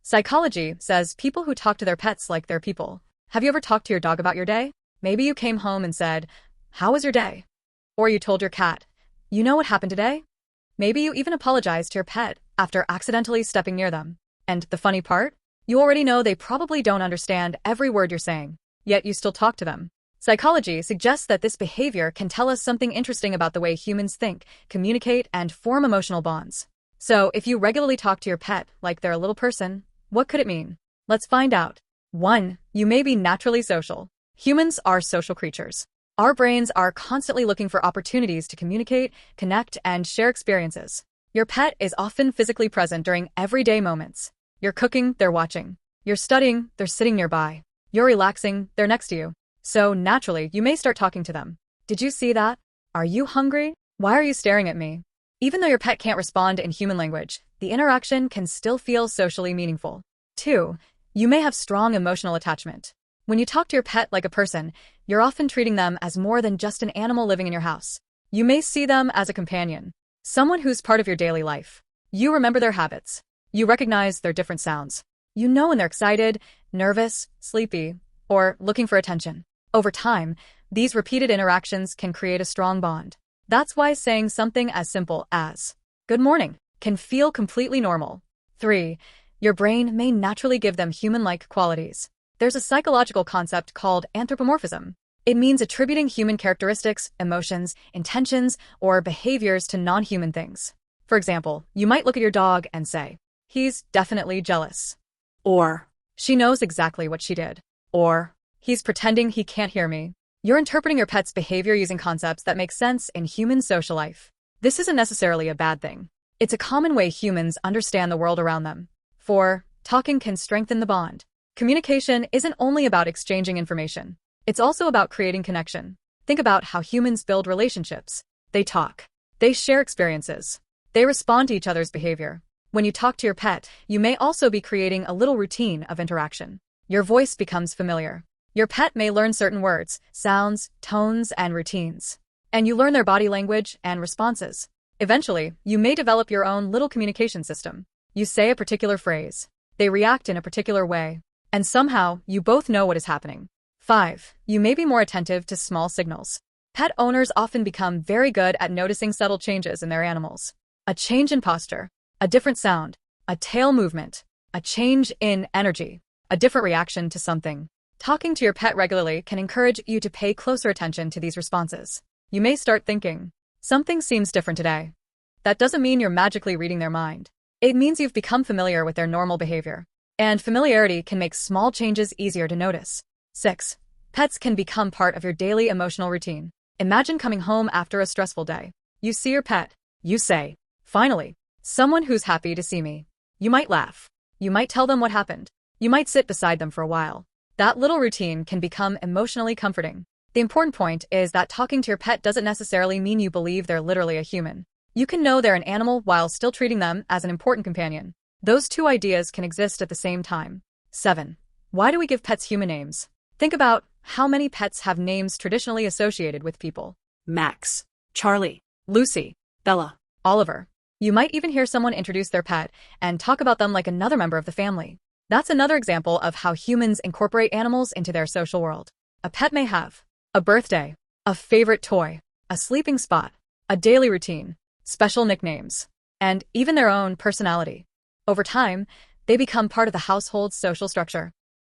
Psychology says people who talk to their pets like they're people. Have you ever talked to your dog about your day? Maybe you came home and said, "How was your day?" Or you told your cat, "You know what happened today?" Maybe you even apologized to your pet after accidentally stepping near them. And the funny part? You already know they probably don't understand every word you're saying, yet you still talk to them. Psychology suggests that this behavior can tell us something interesting about the way humans think, communicate, and form emotional bonds. So, if you regularly talk to your pet like they're a little person, what could it mean? Let's find out. 1. You may be naturally social. Humans are social creatures. Our brains are constantly looking for opportunities to communicate, connect, and share experiences. Your pet is often physically present during everyday moments. You're cooking, they're watching. You're studying, they're sitting nearby. You're relaxing, they're next to you. So naturally, you may start talking to them. Did you see that? Are you hungry? Why are you staring at me? Even though your pet can't respond in human language, the interaction can still feel socially meaningful. 2. You may have strong emotional attachment. When you talk to your pet like a person, you're often treating them as more than just an animal living in your house. You may see them as a companion, someone who's part of your daily life. You remember their habits. You recognize their different sounds. You know when they're excited, nervous, sleepy, or looking for attention. Over time, these repeated interactions can create a strong bond. That's why saying something as simple as, "Good morning," can feel completely normal. 3. Your brain may naturally give them human-like qualities. There's a psychological concept called anthropomorphism. It means attributing human characteristics, emotions, intentions, or behaviors to non-human things. For example, you might look at your dog and say, "He's definitely jealous." Or, "She knows exactly what she did." Or, "He's pretending he can't hear me." You're interpreting your pet's behavior using concepts that make sense in human social life. This isn't necessarily a bad thing. It's a common way humans understand the world around them. 4. Talking can strengthen the bond. Communication isn't only about exchanging information. It's also about creating connection. Think about how humans build relationships. They talk. They share experiences. They respond to each other's behavior. When you talk to your pet, you may also be creating a little routine of interaction. Your voice becomes familiar. Your pet may learn certain words, sounds, tones, and routines. And you learn their body language and responses. Eventually, you may develop your own little communication system. You say a particular phrase. They react in a particular way. And somehow, you both know what is happening. 5. You may be more attentive to small signals. Pet owners often become very good at noticing subtle changes in their animals. A change in posture, a different sound, a tail movement, a change in energy, a different reaction to something. Talking to your pet regularly can encourage you to pay closer attention to these responses. You may start thinking, "Something seems different today." That doesn't mean you're magically reading their mind. It means you've become familiar with their normal behavior. And familiarity can make small changes easier to notice. 6. Pets can become part of your daily emotional routine. Imagine coming home after a stressful day. You see your pet. You say, "Finally, someone who's happy to see me." You might laugh. You might tell them what happened. You might sit beside them for a while. That little routine can become emotionally comforting. The important point is that talking to your pet doesn't necessarily mean you believe they're literally a human. You can know they're an animal while still treating them as an important companion. Those two ideas can exist at the same time. 7. Why do we give pets human names? Think about how many pets have names traditionally associated with people. Max, Charlie, Lucy, Bella, Oliver. You might even hear someone introduce their pet and talk about them like another member of the family. That's another example of how humans incorporate animals into their social world. A pet may have a birthday, a favorite toy, a sleeping spot, a daily routine, special nicknames, and even their own personality. Over time, they become part of the household's social structure.